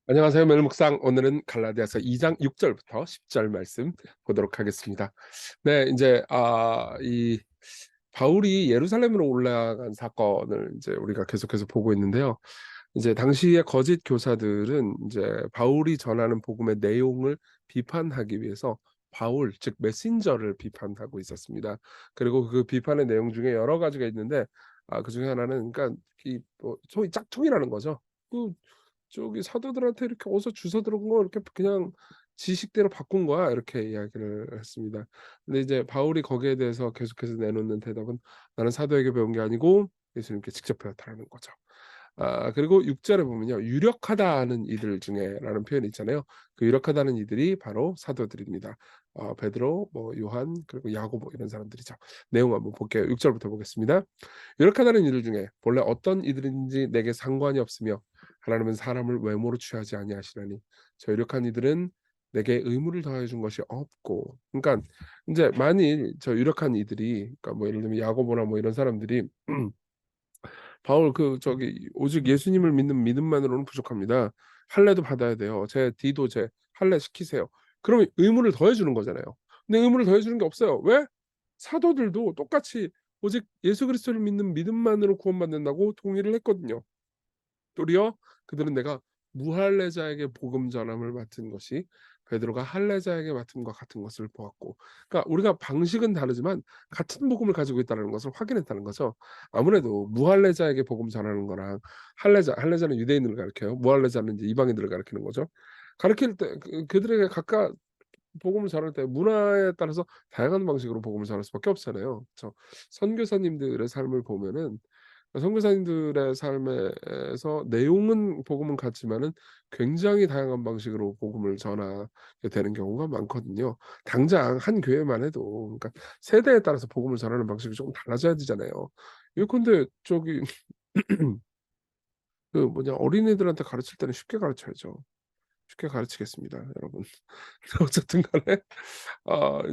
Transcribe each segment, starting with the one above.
안녕하세요. 멜목상 오늘은 갈라디아서 2장 6 절부터 10절 말씀 보도록 하겠습니다. 네, 인제 이 바울이 예루살렘으로 올라간 사건을 인제 우리가 계속해서 보고 있는데요. 이제 당시의 거짓 교사들은 인제 바울이 전하는 복음의 내용을 비판하기 위해서 바울 즉 메신저를 비판하고 있었습니다. 그리고 그 비판의 내용 중에 여러 가지가 있는데 그중에 하나는 그러니까 이 뭐 소위 짝퉁이라는 거죠. 그 저기 "사도들한테 이렇게 어디서 주워 들은 거 이렇게 그냥 지식대로 바꾼 거야." 이렇게 이야기를 했습니다. 근데 이제 바울이 거기에 대해서 계속해서 내놓는 대답은 "나는 사도에게 배운 게 아니고 예수님께 직접 배웠다."라는 거죠. 그리고 6 절에 보면요. "유력하다는 이들 중에"라는 표현이 있잖아요. 그 유력하다는 이들이 바로 사도들입니다. 베드로, 뭐 요한, 그리고 야고보 이런 사람들이죠. 내용 한번 볼게요. 6 절부터 보겠습니다. "유력하다는 이들 중에 본래 어떤 이들인지 내게 상관이 없으며 하나님은 사람을 외모로 취하지 아니하시나니 저 유력한 이들은 내게 의무를 더해 준 것이 없고." 그러니까 인제 만일 저 유력한 이들이 그러니까 뭐 예를 들면 야고보나 뭐 이런 사람들이 바울 그 저기 "오직 예수님을 믿는 믿음만으로는 부족합니다. 할례도 받아야 돼요. 제 디도 제 할례 시키세요." 그러면 의무를 더해 주는 거잖아요. 근데 의무를 더해 주는 게 없어요. 왜? 사도들도 똑같이 오직 예수 그리스도를 믿는 믿음만으로 구원받는다고 동의를 했거든요. 도리어 그들은 내가 무할례자에게 복음 전함을 맡은 것이 베드로가 할례자에게 맡은 것 같은 것을 보았고, 그러니까 우리가 방식은 다르지만 같은 복음을 가지고 있다는 것을 확인했다는 거죠. 아무래도 무할례자에게 복음 전하는 거랑 할례자는 유대인을 가리켜요. 무할례자는 이제 이방인들을 가리키는 거죠. 가르칠 때 그들에게 각각 복음을 전할 때 문화에 따라서 다양한 방식으로 복음을 전할 수밖에 없잖아요. 그쵸. 선교사님들의 삶을 보면은 선교사님들의 삶에서 내용은 복음은 같지만은 굉장히 다양한 방식으로 복음을 전하게 되는 경우가 많거든요. 당장 한 교회만 해도 그러니까 세대에 따라서 복음을 전하는 방식이 조금 달라져야 되잖아요. 예컨대 저기 그 뭐냐 어린이들한테 가르칠 때는 쉽게 가르쳐야죠. 쉽게 가르치겠습니다, 여러분. 어쨌든 간에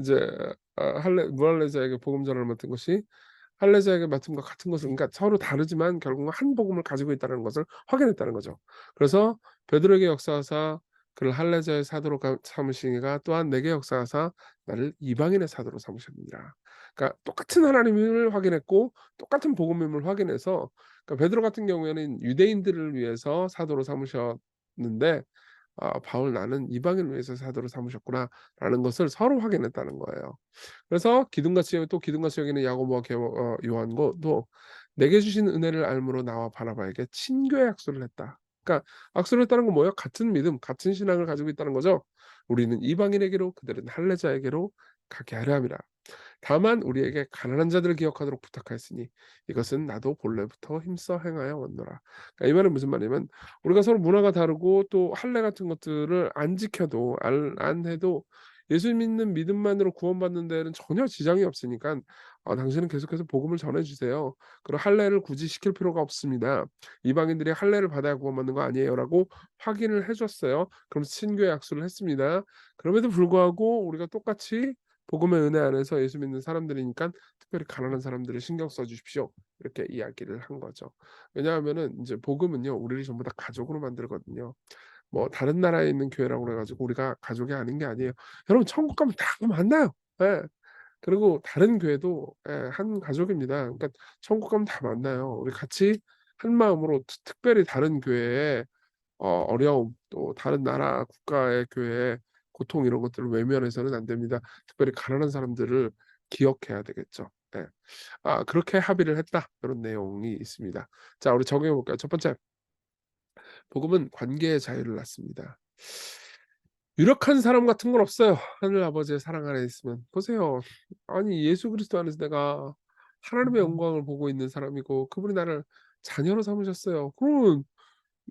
이제 할례 무할례자에게 복음 전하를 맡은 것이 할례자에게 맡은 것 같은 것을, 그러니까 서로 다르지만 결국은 한 복음을 가지고 있다는 것을 확인했다는 거죠. 그래서 베드로에게 역사하사 그를 할례자의 사도로 삼으시니가 또한 내게 역사하사 나를 이방인의 사도로 삼으셨느니라. 그러니까 똑같은 하나님을 확인했고 똑같은 복음임을 확인해서, 그러니까 베드로 같은 경우에는 유대인들을 위해서 사도로 삼으셨는데 바울 "나는 이방인을 위해서 사도로 삼으셨구나."라는 것을 서로 확인했다는 거예요. 그래서 기둥같이 여기는 야고보와 요한도 "내게 주신 은혜를 알므로 나와 바나바에게 친교의 약속을 했다." 그러니까 약속을 했다는 건 뭐예요? 같은 믿음, 같은 신앙을 가지고 있다는 거죠. "우리는 이방인에게로 그들은 할례자에게로 가게 하려 함이라. 다만 우리에게 가난한 자들을 기억하도록 부탁하였으니 이것은 나도 본래부터 힘써 행하여 왔노라." 그러니까 이 말은 무슨 말이냐면 우리가 서로 문화가 다르고 또 할례 같은 것들을 안 지켜도 안 해도 예수 믿는 믿음만으로 구원받는 데에는 전혀 지장이 없으니까 당신은 계속해서 복음을 전해 주세요. 그리고 할례를 굳이 시킬 필요가 없습니다. 이방인들이 할례를 받아야 구원받는 거 아니에요라고 확인을 해 줬어요. 그럼 친교의 약속을 했습니다. 그럼에도 불구하고 우리가 똑같이 복음의 은혜 안에서 예수 믿는 사람들이니까 특별히 가난한 사람들을 신경 써 주십시오. 이렇게 이야기를 한 거죠. 왜냐하면은 인제 복음은요 우리를 전부 다 가족으로 만들거든요. 뭐 다른 나라에 있는 교회라고 그래 가지고 우리가 가족이 아닌 게 아니에요. 여러분 천국 가면 다 만나요. 예. 그리고 다른 교회도 한 가족입니다. 그러니까 천국 가면 다 만나요. 우리 같이 한 마음으로 특별히 다른 교회에 어려움 또 다른 나라 국가의 교회의 고통 이런 것들을 외면해서는 안 됩니다. 특별히 가난한 사람들을 기억해야 되겠죠. 예. 그렇게 합의를 했다. 이런 내용이 있습니다. 자, 우리 적용해 볼까요? 첫 번째, 복음은 관계의 자유를 낳습니다. 유력한 사람 같은 건 없어요. 하늘 아버지의 사랑 안에 있으면. 보세요. 아니 예수 그리스도 안에서 내가 하나님의 영광을 보고 있는 사람이고 그분이 나를 자녀로 삼으셨어요. 그러면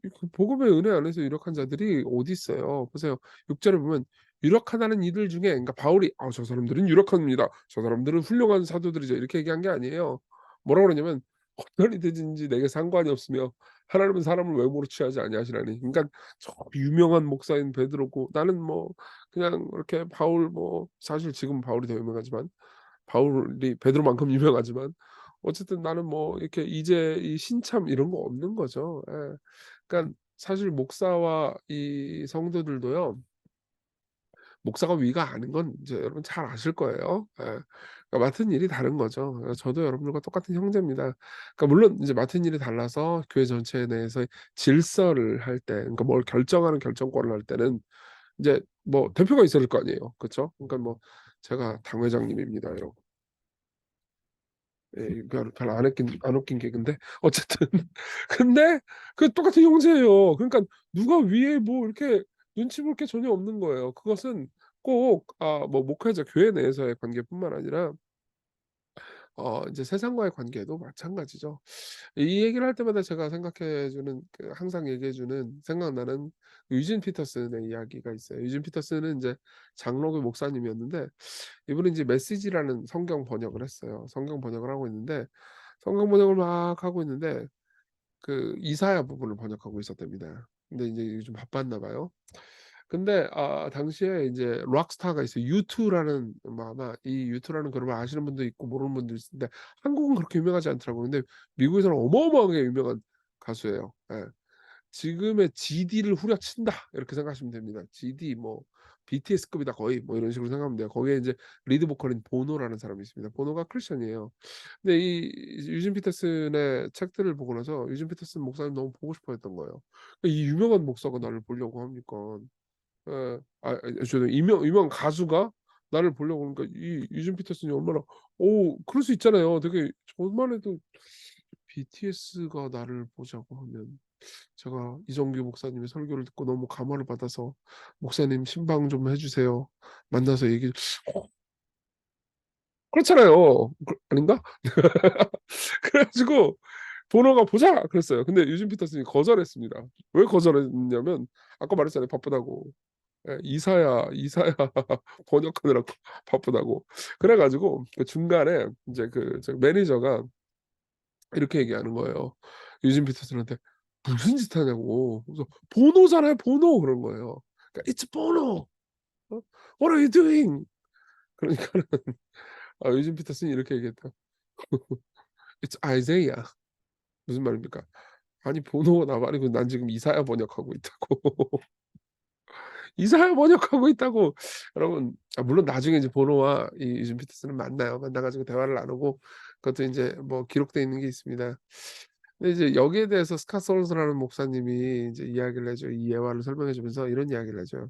이 그 복음의 은혜 안에서 유력한 자들이 어디 있어요. 보세요. 6 절에 보면 유력하다는 이들 중에, 그러니까 바울이 저 사람들은 유력합니다. 저 사람들은 훌륭한 사도들이죠." 이렇게 얘기한 게 아니에요. 뭐라고 그러냐면 "어떤 이든지 내게 상관이 없으며 하나님은 사람을 외모로 취하지 아니하시나니." 그러니까 저 유명한 목사인 베드로고 나는 뭐 그냥 이렇게 바울 뭐 사실 지금 바울이 더 유명하지만 바울이 베드로만큼 유명하지만 어쨌든 나는 뭐 이렇게 이제 이 신참 이런 거 없는 거죠. 예. 그러니까 사실 목사와 이 성도들도요. 목사가 위가 아는 건 이제 여러분 잘 아실 거예요. 예. 그러니까 맡은 일이 다른 거죠. 저도 여러분들과 똑같은 형제입니다. 그러니까 물론 이제 맡은 일이 달라서 교회 전체 내에서 질서를 할 때, 그러니까 뭘 결정하는 결정권을 할 때는 이제 뭐 대표가 있어야 될 거 아니에요. 그쵸? 그러니까 뭐 제가 당회장님입니다 이러고. 예, 별로 안 웃긴 개그인데 어쨌든 근데 그 똑같은 형제예요. 그러니까 누가 위에 뭐 이렇게 눈치 볼 게 전혀 없는 거예요. 그것은 꼭 뭐 목회자 교회 내에서의 관계뿐만 아니라 이제 세상과의 관계도 마찬가지죠. 이 얘기를 할 때마다 제가 생각해 주는 항상 얘기해 주는 생각나는 유진 피터슨의 이야기가 있어요. 유진 피터슨은 인제 장로교 목사님이었는데 이분은 이제 메시지라는 성경 번역을 했어요. 성경 번역을 하고 있는데 성경 번역을 막 하고 있는데 그 이사야 부분을 번역하고 있었답니다. 근데 인제 이게 좀 바빴나 봐요. 근데 당시에 이제 록스타가 있어요. U2라는 뭐 아마 이 U2라는 그룹을 아시는 분도 있고 모르는 분도 있을 텐데 한국은 그렇게 유명하지 않더라고요. 근데 미국에서는 어마어마하게 유명한 가수예요. 예. 지금의 GD를 후려친다 이렇게 생각하시면 됩니다. GD 뭐 BTS급이다 거의 뭐 이런 식으로 생각하면 돼요. 거기에 이제 리드 보컬인 보노라는 사람이 있습니다. 보노가 크리스천이에요. 근데 이 유진 피터슨의 책들을 보고 나서 유진 피터슨 목사님 너무 보고 싶어 했던 거예요. 이 유명한 목사가 나를 보려고 합니까? 예. 죄송해요. 유명한 가수가 나를 보려고 그러니까 이 유진 피터슨이 얼마나 그럴 수 있잖아요. 되게 저만 해도 BTS가 나를 보자고 하면 제가 이정규 목사님의 설교를 듣고 너무 감화를 받아서 "목사님 신방 좀 해 주세요. 만나서 얘기" 그렇잖아요. 아닌가? 그래 가지고 "보너가 보자." 그랬어요. 근데 유진 피터슨이 거절했습니다. 왜 거절했냐면 아까 말했잖아요, 바쁘다고. 예, 이사야 번역하느라고 바쁘다고. 그래 가지고 그 중간에 인제 저 매니저가 이렇게 얘기하는 거예요. 유진 피터슨한테 무슨 짓 하냐고. 그래서 "보노잖아요, 보노." 그런 거예요. 그러니까 "It's Bono. 어? What are you doing?" 그러니까는 유진 피터슨이 이렇게 얘기했대요. "It's Isaiah." 무슨 말입니까? "아니 보노가 나 말이고 난 지금 이사야 번역하고 있다고." 이사야 번역하고 있다고. 여러분 물론 나중에 이제 보노와 이 유진 피터슨은 만나요. 만나 가지고 대화를 나누고 그것도 인제 뭐 기록돼 있는 게 있습니다. 근데 이제 여기에 대해서 스캇 솔스라는 목사님이 이제 이야기를 해줘요. 이 예화를 설명해 주면서 이런 이야기를 해줘요.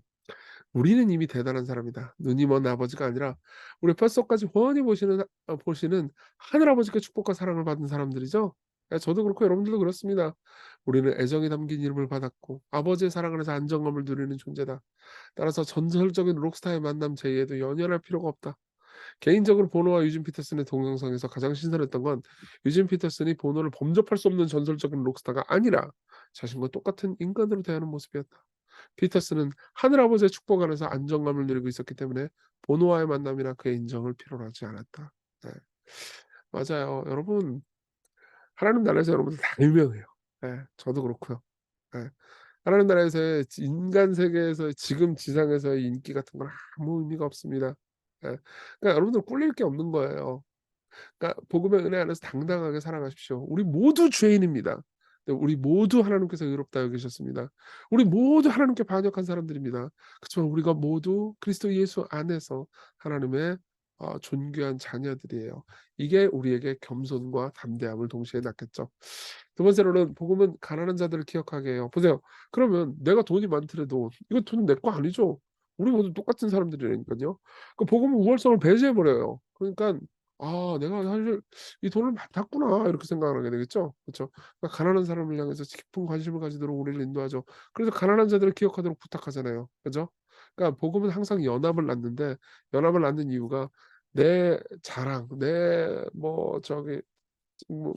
"우리는 이미 대단한 사람이다. 눈이 먼 아버지가 아니라 우리 뼛속까지 훤히 보시는 하늘아버지께 축복과 사랑을 받은 사람들이죠." 예, 저도 그렇고 여러분들도 그렇습니다. "우리는 애정이 담긴 이름을 받았고 아버지의 사랑 안에서 안정감을 누리는 존재다. 따라서 전설적인 록스타의 만남 제의에도 연연할 필요가 없다." 개인적으로 보노와 유진 피터슨의 동영상에서 가장 신선했던 건 유진 피터슨이 보노를 범접할 수 없는 전설적인 록스타가 아니라 자신과 똑같은 인간으로 대하는 모습이었다. 피터슨은 하늘아버지의 축복 안에서 안정감을 누리고 있었기 때문에 보노와의 만남이나 그의 인정을 필요로 하지 않았다. 네. 맞아요. 여러분 하나님 나라에서 여러분들 다 유명해요. 예. 저도 그렇고요. 예. 하나님 나라에서의 인간 세계에서 지금 지상에서의 인기 같은 건 아무 의미가 없습니다. 예. 그러니까 여러분들 꿀릴 게 없는 거예요. 그러니까 복음의 은혜 안에서 당당하게 살아가십시오. 우리 모두 죄인입니다. 근데 우리 모두 하나님께서 의롭다 여기셨습니다. 우리 모두 하나님께 반역한 사람들입니다. 그렇지만 우리가 모두 그리스도 예수 안에서 하나님의 존귀한 자녀들이에요. 이게 우리에게 겸손과 담대함을 동시에 낳겠죠. 두 번째로는 복음은 가난한 자들을 기억하게 해요. 보세요. 그러면 내가 돈이 많더라도 이거 돈 내 거 아니죠. 우리 모두 똑같은 사람들이라니깐요. 그 복음은 우월성을 배제해 버려요. 그러니깐 '아 내가 사실 이 돈을 맡았구나.' 이렇게 생각을 하게 되겠죠. 그쵸? 그러니까 가난한 사람을 향해서 깊은 관심을 가지도록 우리를 인도하죠. 그래서 가난한 자들을 기억하도록 부탁하잖아요. 그죠? 그러니까 복음은 항상 연합을 낳는데 연합을 낳는 이유가 내 자랑, 내 뭐 저기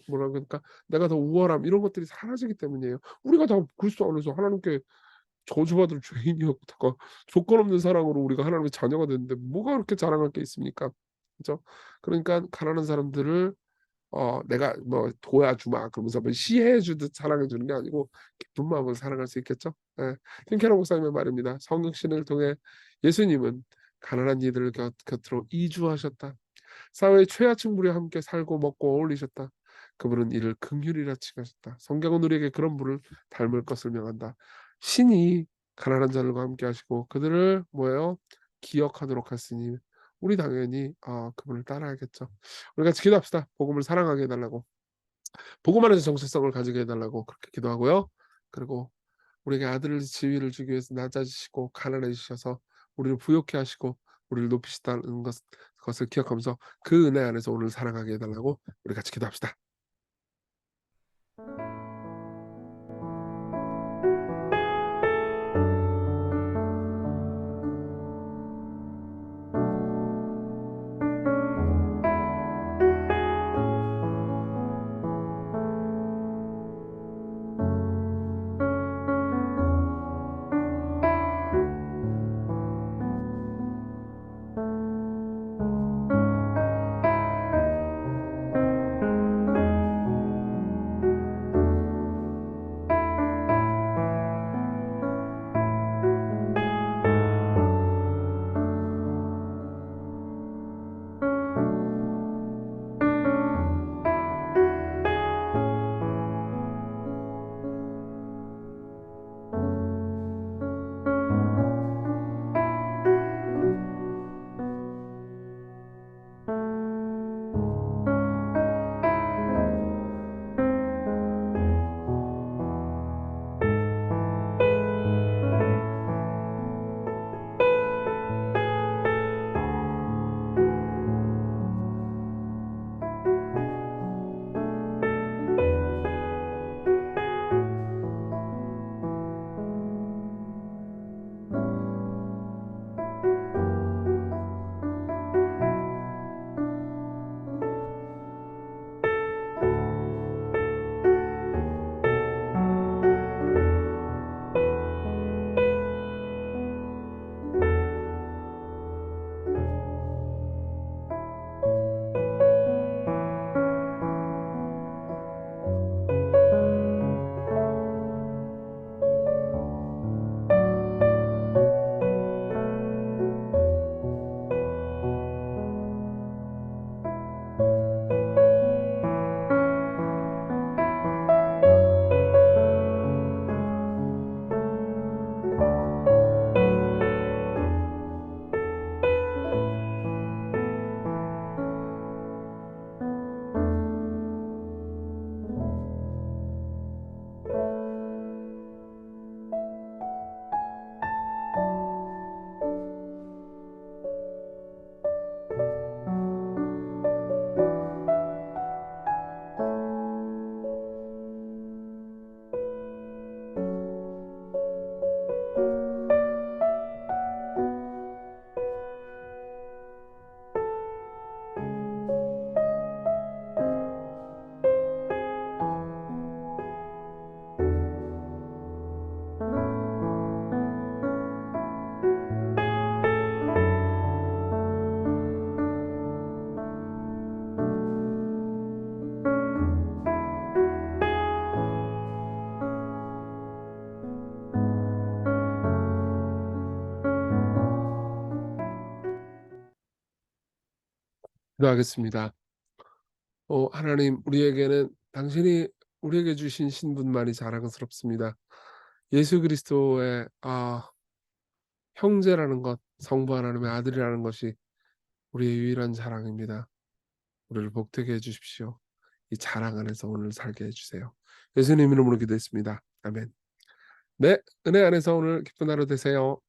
뭐라 그럴까? 내가 더 우월함 이런 것들이 사라지기 때문이에요. 우리가 다 그리스도 안에서 하나님께 저주받을 죄인이었다가 조건 없는 사랑으로 우리가 하나님의 자녀가 됐는데 뭐가 그렇게 자랑할 게 있습니까? 그죠? 그러니까 가난한 사람들을 '내가 뭐 도와주마.' 그러면서 뭐 시해 주듯 사랑해 주는 게 아니고 기쁜 마음으로 사랑할 수 있겠죠? 예. 팀 케러 목사님의 말입니다. "성육신을 통해 예수님은 가난한 이들을 곁으로 이주하셨다. 사회의 최하층 무리와 함께 살고 먹고 어울리셨다. 그분은 이를 긍휼이라 칭하셨다. 성경은 우리에게 그런 분을 닮을 것을 명한다. 신이 가난한 자들과 함께 하시고 그들을 뭐예요? 기억하도록 하시니 우리 당연히 그분을 따라야겠죠. 우리 같이 기도합시다. 복음을 사랑하게 해 달라고. 복음 안에서 정체성을 가지게 해 달라고 그렇게 기도하고요. 그리고 우리에게 아들을 지위를 주기 위해서 낮아지시고 가난해지셔서 우리를 부욕해 하시고 우리를 높이시다는 것을 기억하면서 그 은혜 안에서 오늘 사랑하게 해 달라고 우리 같이 기도합시다. 기도하겠습니다. 하나님, 우리에게는 당신이 우리에게 주신 신분만이 자랑스럽습니다. 예수 그리스도의 형제라는 것, 성부 하나님의 아들이라는 것이 우리의 유일한 자랑입니다. 우리를 복되게 해 주십시오. 이 자랑 안에서 오늘 살게 해 주세요. 예수님 이름으로 기도했습니다. 아멘. 네, 은혜 안에서 오늘 기쁜 하루 되세요.